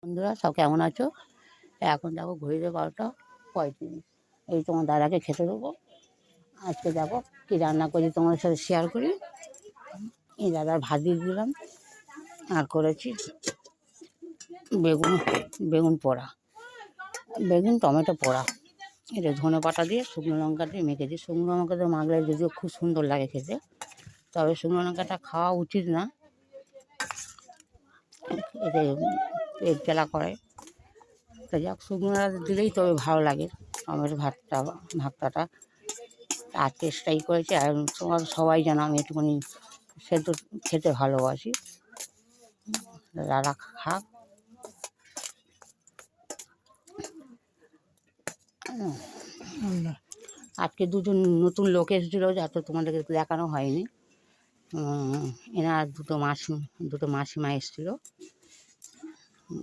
বন্ধুরা সব কেমন আছো? এখন দেখো ঘড়িতে 12টা 35। এই তোমার দাদাকে খেতে দেবো। আজকে দেখো কী রান্না করি তোমার সাথে শেয়ার করি। এই দাদার ভাত দিয়ে দিলাম, আর করেছি বেগুন বেগুন পোড়া, বেগুন টমেটো পোড়া। এটা ধনে পাতা দিয়ে শুকনো লঙ্কা দিয়ে মেখেছি। শুকনো লঙ্কা দিয়ে মাখলে যদিও খুব সুন্দর লাগে খেতে, তবে শুকনো লঙ্কাটা খাওয়া উচিত না, এতে পেট জ্বালা করে। তো যাক, শুকনো লঙ্কা দিলেই তবে ভালো লাগে টমেটো ভর্তাটা। আর চেষ্টাই করেছি, আর তোমার সবাই জানো আমি একটুখানি সেদ্ধ খেতে ভালোবাসি। দাদা খাক। আজকে দুজন নতুন লোক এসেছিলো, যা তো তোমাদেরকে দেখানো হয়নি। এনার দুটো মাসিমা এসেছিলো।